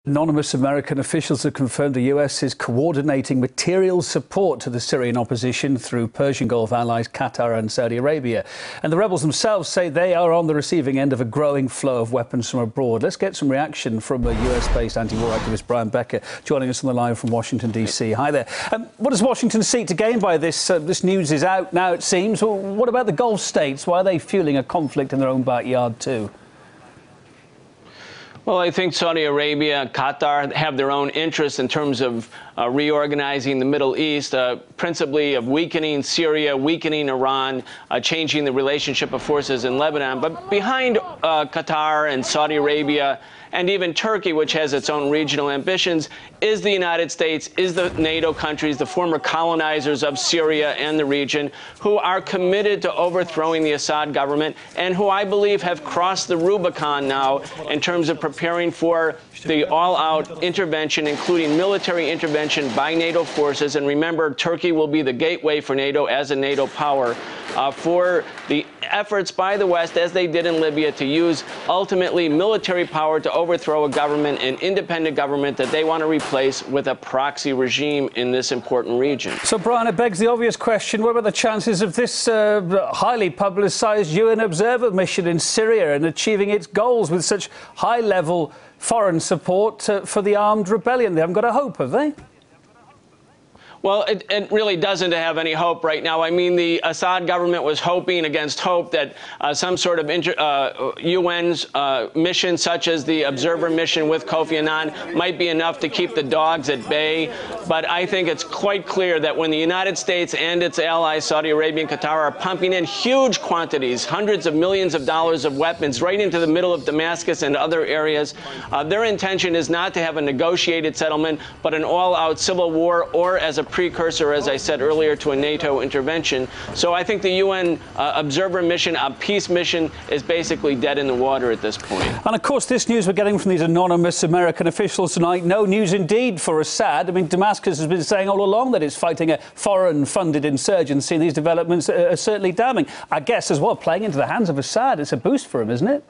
Anonymous American officials have confirmed the US is coordinating material support to the Syrian opposition through Persian Gulf allies Qatar and Saudi Arabia. And the rebels themselves say they are on the receiving end of a growing flow of weapons from abroad. Let's get some reaction from a US-based anti-war activist, Brian Becker, joining us on the line from Washington, D.C. Hi there. What does Washington seek to gain by this? This news is out now, it seems. Well, what about the Gulf states? Why are they fueling a conflict in their own backyard too? Well, I think Saudi Arabia and Qatar have their own interests in terms of reorganizing the Middle East, principally of weakening Syria, weakening Iran, changing the relationship of forces in Lebanon. But behind Qatar and Saudi Arabia and even Turkey, which has its own regional ambitions, is the United States, is the NATO countries, the former colonizers of Syria and the region, who are committed to overthrowing the Assad government and who I believe have crossed the Rubicon now in terms of preparing for the all-out intervention, including military intervention by NATO forces. And remember, Turkey will be the gateway for NATO as a NATO power for the efforts by the West, as they did in Libya, to use ultimately military power to overthrow a government, an independent government that they want to replace with a proxy regime in this important region. So, Brian, it begs the obvious question, what about the chances of this highly publicized UN observer mission in Syria and achieving its goals with such high-level foreign support for the armed rebellion? They haven't got a hope, have they? Well, it really doesn't have any hope right now. I mean, the Assad government was hoping against hope that some sort of UN's mission, such as the observer mission with Kofi Annan, might be enough to keep the dogs at bay. But I think it's quite clear that when the United States and its allies, Saudi Arabia and Qatar, are pumping in huge quantities, hundreds of millions of dollars of weapons right into the middle of Damascus and other areas, their intention is not to have a negotiated settlement, but an all-out civil war, or as a precursor, as I said earlier, to a NATO intervention. So I think the UN observer mission, a peace mission, is basically dead in the water at this point. And of course, this news we're getting from these anonymous American officials tonight, no news indeed for Assad. I mean, Damascus has been saying all along that it's fighting a foreign-funded insurgency. These developments are certainly damning. I guess as well, playing into the hands of Assad, it's a boost for him, isn't it?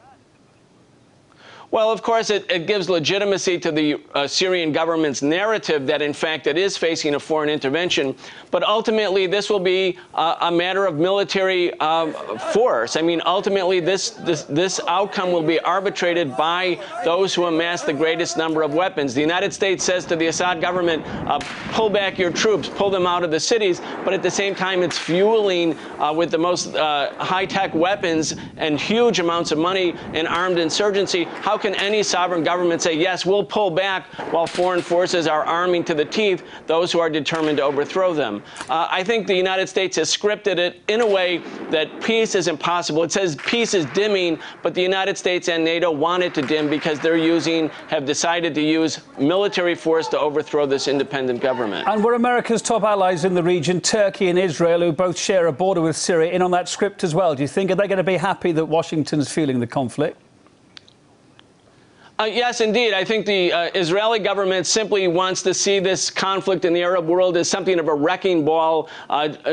Well, of course, it gives legitimacy to the Syrian government's narrative that, in fact, it is facing a foreign intervention. But ultimately, this will be a matter of military force. I mean, ultimately, this outcome will be arbitrated by those who amass the greatest number of weapons. The United States says to the Assad government, pull back your troops, pull them out of the cities. But at the same time, it's fueling with the most high-tech weapons and huge amounts of money an armed insurgency. How can any sovereign government say, yes, we'll pull back while foreign forces are arming to the teeth those who are determined to overthrow them? I think the United States has scripted it in a way that peace is impossible. It says peace is dimming, but the United States and NATO want it to dim because have decided to use military force to overthrow this independent government. And were America's top allies in the region, Turkey and Israel, who both share a border with Syria, in on that script as well? Do you think, are they going to be happy that Washington's fueling the conflict? Yes, indeed. I think the Israeli government simply wants to see this conflict in the Arab world as something of a wrecking ball,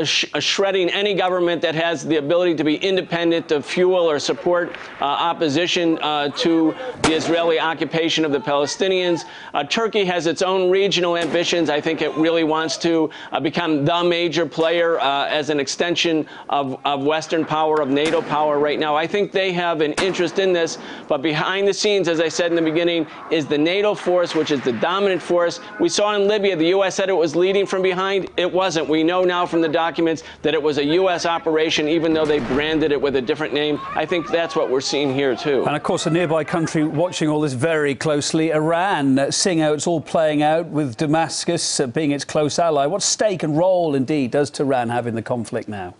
shredding any government that has the ability to be independent, to fuel or support opposition to the Israeli occupation of the Palestinians. Turkey has its own regional ambitions. I think it really wants to become the major player as an extension of Western power, of NATO power right now. I think they have an interest in this, but behind the scenes, as I said in the beginning, is the NATO force, which is the dominant force. We saw in Libya, the U.S. said it was leading from behind. It wasn't. We know now from the documents that it was a U.S. operation, even though they branded it with a different name. I think that's what we're seeing here, too. And, of course, a nearby country watching all this very closely, Iran, seeing how it's all playing out with Damascus being its close ally. What stake and role, indeed, does Tehran have in the conflict now?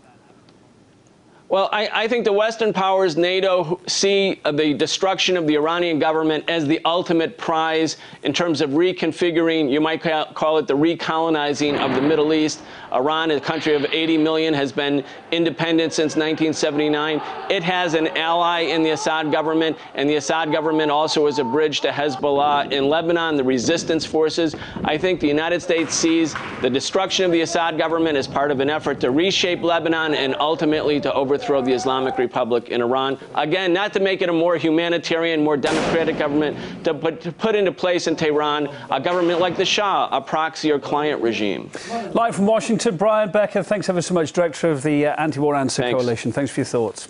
Well, I think the Western powers, NATO, see the destruction of the Iranian government as the ultimate prize in terms of reconfiguring, you might call it the recolonizing of the Middle East. Iran, a country of 80 million, has been independent since 1979. It has an ally in the Assad government, and the Assad government also is a bridge to Hezbollah in Lebanon, the resistance forces. I think the United States sees the destruction of the Assad government as part of an effort to reshape Lebanon and ultimately to overthrow overthrow the Islamic Republic in Iran. Again, not to make it a more humanitarian, more democratic government, to put into place in Tehran a government like the Shah, a proxy or client regime. Live from Washington, Brian Becker, thanks ever so much, Director of the Anti-War Answer Coalition. Thanks for your thoughts.